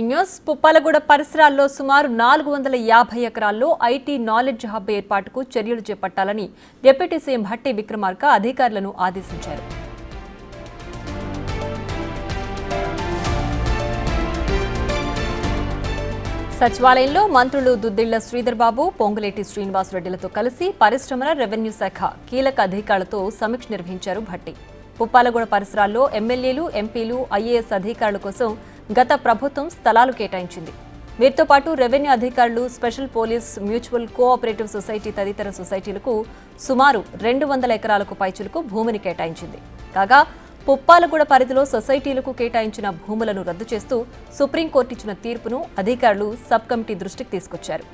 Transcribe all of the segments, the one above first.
News Puppalaguda పరిసరాల్లో సుమారు 450 ఎకరాల్లో ఐటీ నాలెడ్జ్ హబ్ ఏర్పాటుకు చర్యలు చేపట్టాలని డిప్యూటీ సీఎం భట్టి విక్రమార్క అధికారులను ఆదేశించారు. సచివాలయంలో మంత్రులు దుద్దిళ్ల శ్రీధర్బాబు, పొంగులేటి శ్రీనివాసరెడ్డిలతో కలిసి పరిశ్రమల రెవెన్యూ శాఖ కీలక అధికారులతో సమీక్ష నిర్వహించారు భట్టి. పుప్పాలగూడ పరిసరాల్లో ఎమ్మెల్యేలు, ఎంపీలు, ఐఏఎస్ అధికారుల కోసం గత ప్రభుత్వం స్థలాలు కేటాయించింది. వీరితో పాటు రెవెన్యూ అధికారులు, special police, mutual cooperative society తదితర సొసైటీలకు సుమారు 200 ఎకరాలకు పైచులకు భూమిని కేటాయించింది. కాగా పుప్పాలగూడ పరిధిలో సొసైటీలకు కేటాయించిన భూములను రద్దు చేస్తూ సుప్రీంకోర్టు ఇచ్చిన తీర్పును అధికారులు సబ్ కమిటీ దృష్టికి తీసుకొచ్చారు.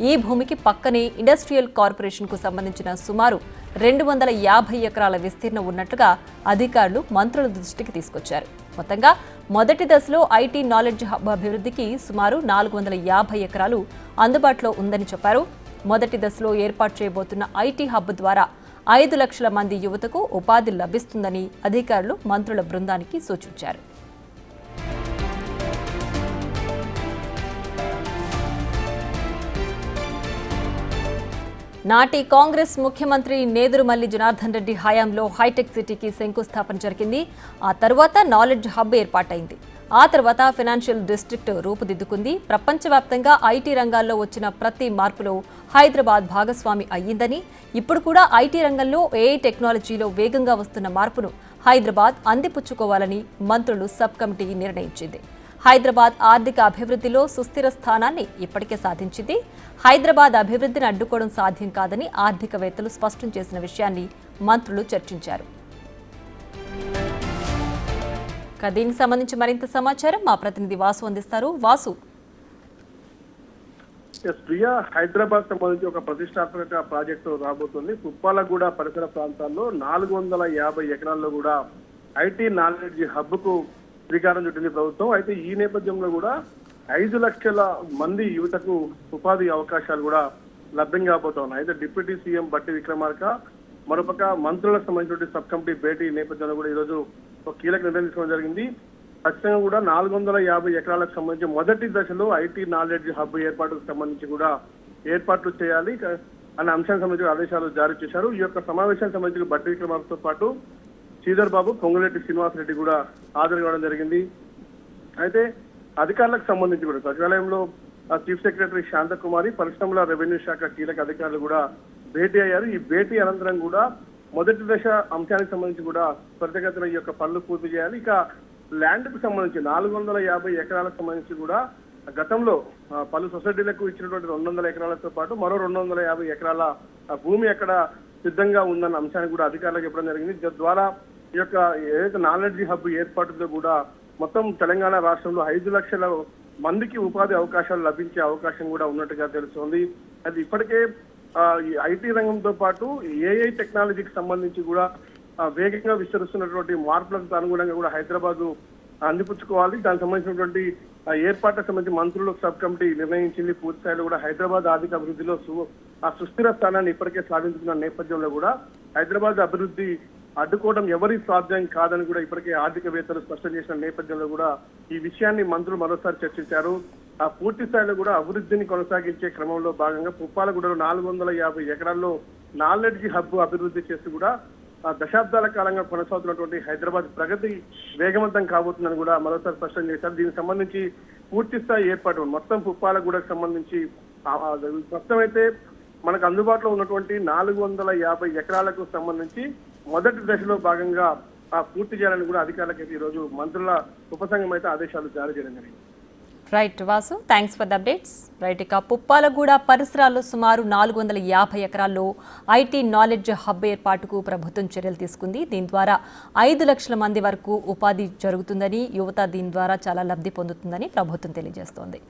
ఈ భూమికి పక్కనే ఇండస్ట్రియల్ కార్పొరేషన్కు సంబంధించిన సుమారు 250 ఎకరాల విస్తీర్ణం ఉన్నట్లుగా అధికారులు మంత్రుల దృష్టికి తీసుకొచ్చారు. మొత్తంగా మొదటి దశలో ఐటీ నాలెడ్జ్ హబ్ అభివృద్ధికి సుమారు 450 ఎకరాలు అందుబాటులో ఉందని చెప్పారు. మొదటి దశలో ఏర్పాటు చేయబోతున్న ఐటీ హబ్ ద్వారా 5 లక్షల మంది యువతకు ఉపాధి లభిస్తుందని అధికారులు మంత్రుల బృందానికి సూచించారు. నాటి కాంగ్రెస్ ముఖ్యమంత్రి నేదురుమల్లి జనార్దన్ రెడ్డి హయాంలో హైటెక్ సిటీకి శంకుస్థాపన జరిగింది. ఆ తర్వాత నాలెడ్జ్ హబ్ ఏర్పాటైంది. ఆ తర్వాత ఫైనాన్షియల్ డిస్ట్రిక్ట్ రూపుదిద్దుకుంది. ప్రపంచవ్యాప్తంగా ఐటీ రంగాల్లో వచ్చిన ప్రతి మార్పులో హైదరాబాద్ భాగస్వామి అయ్యిందని, ఇప్పుడు కూడా ఐటీ రంగంలో ఏఐ టెక్నాలజీలో వేగంగా వస్తున్న మార్పును హైదరాబాద్ అందిపుచ్చుకోవాలని మంత్రులు సబ్ కమిటీ నిర్ణయించింది. హైదరాబాద్ ఆర్థిక అభివృద్ధిలో సుస్థిర స్థానాన్ని ఇప్పటికే సాధించింది. హైదరాబాద్ అభివృద్ధిని అడ్డుకోవడం సాధ్యం కాదని ఆర్థికవేత్తలు స్పష్టం చేసిన విషయాన్ని మంత్రులు చర్చించారు. దీనికి సంబంధించి మరింత సమాచారం మా ప్రతినిధి వాసు అందిస్తారు. వాసు, ప్రియా, హైదరాబాద్ సంబంధించి ఒక ప్రతిష్టాత్మక ప్రాజెక్టు రాబోతుంది. పుప్పాలగూడ పరిసర ప్రాంతాల్లో 450 ఎకరాల్లో కూడా ఐటీ నాలెడ్జ్ హబ్ కు శ్రీకారం చుట్టింది ప్రభుత్వం. అయితే ఈ నేపథ్యంలో కూడా 5 లక్షల మంది యువతకు ఉపాధి అవకాశాలు కూడా లభ్యం కాబోతున్నాయి. అయితే డిప్యూటీ సీఎం భట్టి విక్రమార్క మరోపక్క మంత్రులకు సంబంధించిన సబ్ కమిటీ భేటీ నేపథ్యంలో కూడా ఈరోజు ఒక కీలక నిర్ణయం తీసుకోవడం జరిగింది. ఖచ్చితంగా కూడా 450 ఎకరాలకు సంబంధించి మొదటి దశలో ఐటీ నాలెడ్జ్ హబ్ ఏర్పాటుకు సంబంధించి కూడా ఏర్పాట్లు చేయాలి అనే అంశానికి సంబంధించి ఆదేశాలు జారీ చేశారు. ఈ యొక్క సమావేశానికి సంబంధించి భట్టి విక్రమార్కతో పాటు శ్రీధర్ బాబు, పొంగులేటి శ్రీనివాసరెడ్డి కూడా హాజరు కావడం జరిగింది. అయితే అధికారులకు సంబంధించి కూడా సచివాలయంలో చీఫ్ సెక్రటరీ శాంతకుమారి, పరిశ్రమల రెవెన్యూ శాఖ కీలక అధికారులు కూడా భేటీ అయ్యారు. ఈ భేటీ అనంతరం కూడా మొదటి దశ అంశానికి సంబంధించి కూడా త్వరితగతిన ఈ యొక్క పనులు పూర్తి చేయాలి. ఇక ల్యాండ్ కు సంబంధించి 450 ఎకరాలకు సంబంధించి కూడా గతంలో పలు సొసైటీలకు ఇచ్చినటువంటి 200 ఎకరాలతో పాటు మరో 250 ఎకరాల భూమి అక్కడ సిద్ధంగా ఉందన్న అంశాన్ని కూడా అధికారులకు చెప్పడం జరిగింది. ద్వారా ఈ యొక్క ఏదైతే నాలెడ్జ్ హబ్ ఏర్పాటుతో కూడా మొత్తం తెలంగాణ రాష్ట్రంలో 5 లక్షల మందికి ఉపాధి అవకాశాలు లభించే అవకాశం కూడా ఉన్నట్టుగా తెలుస్తోంది. అది ఇప్పటికే ఈ ఐటీ రంగంతో పాటు ఏఐ టెక్నాలజీకి సంబంధించి కూడా వేగంగా విస్తరిస్తున్నటువంటి మార్పులకు అనుగుణంగా కూడా హైదరాబాద్ అందిపుచ్చుకోవాలి. దానికి సంబంధించినటువంటి ఏర్పాట్లకు సంబంధించి మంత్రులకు సబ్ కమిటీ నిర్ణయించింది. పూర్తి స్థాయిలో కూడా హైదరాబాద్ ఆర్థిక అభివృద్ధిలో సుస్థిర స్థానాన్ని ఇప్పటికే సాధించుకున్న నేపథ్యంలో కూడా హైదరాబాద్ అభివృద్ధి అడ్డుకోవడం ఎవరి సాధ్యం కాదని కూడా ఇప్పటికే ఆర్థికవేత్తలు స్పష్టం చేసిన నేపథ్యంలో కూడా ఈ విషయాన్ని మంత్రులు మరోసారి చర్చించారు. ఆ పూర్తి స్థాయిలో కూడా అభివృద్ధిని కొనసాగించే క్రమంలో భాగంగా పుప్పాలగూడలో 450 ఎకరాల్లో నాలెడ్జ్ హబ్ అభివృద్ధి చేసి కూడా దశాబ్దాల కాలంగా కొనసాగుతున్నటువంటి హైదరాబాద్ ప్రగతి వేగవంతం కాబోతుందని కూడా మరోసారి స్పష్టం చేశారు. దీనికి సంబంధించి పూర్తి స్థాయి ఏర్పాటు మొత్తం పుప్పాలగూడకు సంబంధించి మొత్తం అయితే మనకు అందుబాటులో ఉన్నటువంటి 450 ఎకరాలకు సంబంధించి మొదటి దశలో భాగంగా పూర్తి చేయాలని కూడా అధికారులకు ఈ రోజు మంత్రుల ఉపసంఘం అయితే ఆదేశాలు జారీ చేయడం జరిగింది. Right Vasu, thanks for the updates. Right, ఇక పుప్పాలగూడ పరిసరాల్లో సుమారు 450 ఎకరాల్లో ఐటీ నాలెడ్జ్ హబ్ ఏర్పాటుకు ప్రభుత్వం చర్యలు తీసుకుంది. దీని ద్వారా 5 లక్షల మంది వరకు ఉపాధి జరుగుతుందని, యువత దీని ద్వారా చాలా లబ్ధి పొందుతుందని ప్రభుత్వం తెలియజేస్తోంది.